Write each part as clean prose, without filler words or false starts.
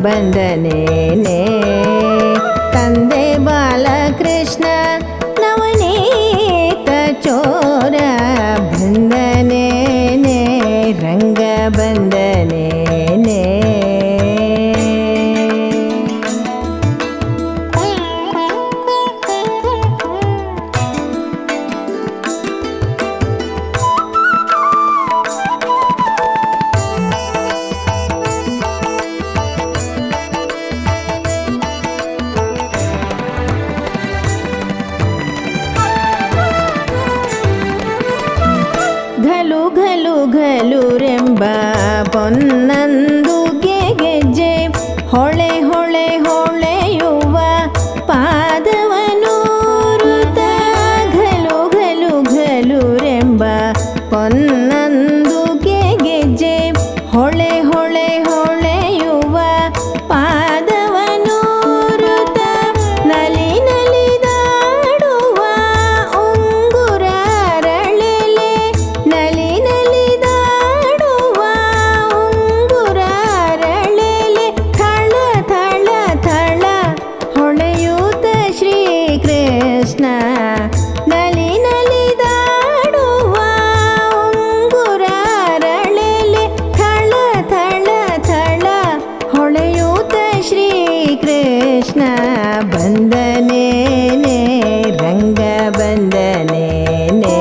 ಬಂದನೇನೆ ತಂದೆ ಬಾಲಕೃಷ್ಣ ನವನೀತ ಚೋರ ಬಂದನೇನೆ ರಂಗ ಬಂದನೇನೆ ಘಲು ಘಲು ಘಲುರೆಂಬ ಪೊನ್ನಂದು ಗೆಜ್ಜೆ ಹೊಳೆ ಹೊಳೆ ಹೊಳೆಯುವ ಪಾದವನೂರುತ ಘಲು ಘಲು ಘಲುರೆಂಬ ಪೊನ್ನಂದು ಗೆಜ್ಜೆ ಹೊಳೆ ಹೊಳೆ ಹೊಳೆಯುವ ಪಾದವನೂರುತ ನಲಿ ನಲಿದಾಡುವ ಉಂಗುರ ಅರಳೆಲೆ ನಲಿ ನಲಿದಾಡುವ ಉಂಗುರ ಅರಳೆಲೆ ಥಳ ಥಳ ಥಳ ಹೊಳೆಯೂತ ಶ್ರೀಕೃಷ್ಣ ನಲಿ ನಲಿದಾಡುವ ಉಂಗುರ ಅರಳೆಲೆ ಥಳ ಥಳ ಥಳ ಹೊಳೆಯೂತ ಶ್ರೀಕೃಷ್ಣ ಬಂದನೇನೆ ರಂಗ ಬಂದನೇನೆ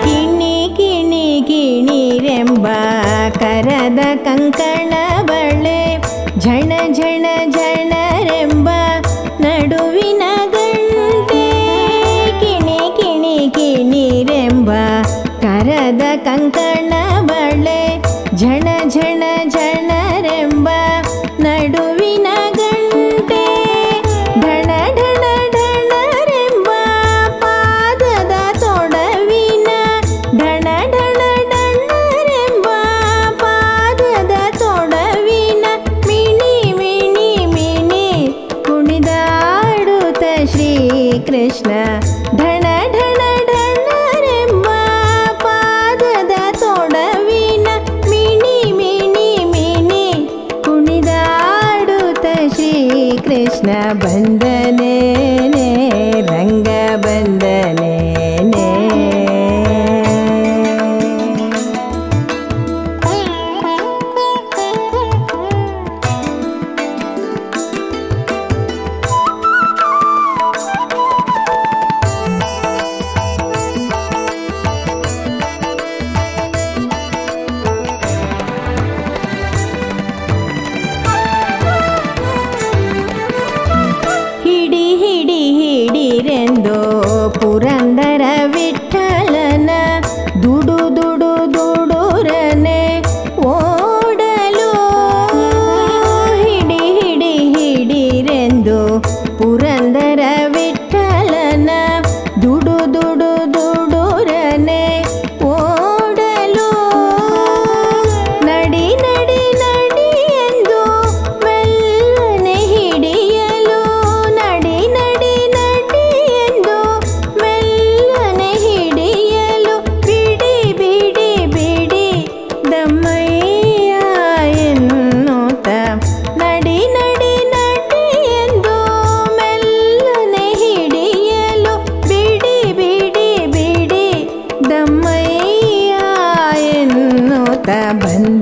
ಕಿಣಿ ಕಿಣಿ ಕಿಣಿರೆಂಬ ಕರದ ಕಂಕಣ ಬಳೆ ಝಣ ಝಣ ಝಣರೆಂಬ ನಡುವಿನ ಗಂಟೆ ಕಿಣಿ ಕಿಣಿ ಕಿಣಿರೆಂಬ ಕರದ ಕಂಕಣ ಬಳೆ ಝಣ ಝಣ ಝಣರೆಂಬ ನಡುವಿನ ಗಂಟೆ ಢಣ ಢಣ ಢಣರೆಂಬ ಪಾದದ ತೊಡವಿನ ಢಣ ಢಣ ಢಣರೆಂಬ ಪಾದದ ತೊಡವಿನ ಮಿಣಿ ಮಿಣಿ ಮಿಣಿ ಕುಣಿದಾಡುತ್ತ ಶ್ರೀಕೃಷ್ಣ ಢಣ ಢಣ ಢಣರೆಂಬ ಪಾದದ ತೊಡವಿನ ಮಿಣಿ ಮಿಣಿ ಮಿಣಿ ಕುಣಿದಾಡುತ್ತ ಶ್ರೀಕೃಷ್ಣ ಬಂದನೇನೆ ರಂಗ ಬಂದನೇನೆ ಹಿಡಿ ಹಿಡಿ ಹಿಡಿರೆಂದು ಪುರಂದರ ವಿಠಲನ ದುಡು ದುಡು ದುಡುರನೆ ಓಡಲು ಹಿಡಿ ಹಿಡಿ ಹಿಡಿರೆಂದು ಪುರಂದರ ವಿಠಲನ ದುಡು ದುಡು ದುಡುರನೆ ಓಡಲು ನಡಿ ನಡಿ ನಡಿ ಎಂದು ಮೆಲ್ಲನೆ ಹಿಡಿಯಲು ನಡಿ ನಡಿ ನಡಿ ಎಂದು ಮೆಲ್ಲನೆ ಹಿಡಿಯಲು ಬಿಡಿ ಬಿಡಿ ಬಿಡಿ ದಮ್ಮಯ್ಯ ಎನ್ನುತ್ತ ನಡಿ ನಡಿ ನಡಿ ಎಂದು ಮೆಲ್ಲನೆ ಹಿಡಿಯಲು ಬಿಡಿ ಬಿಡಿ ಬಿಡಿ ದಮ್ಮಯ್ಯ ಎನ್ನುತ್ತ ಬಂದ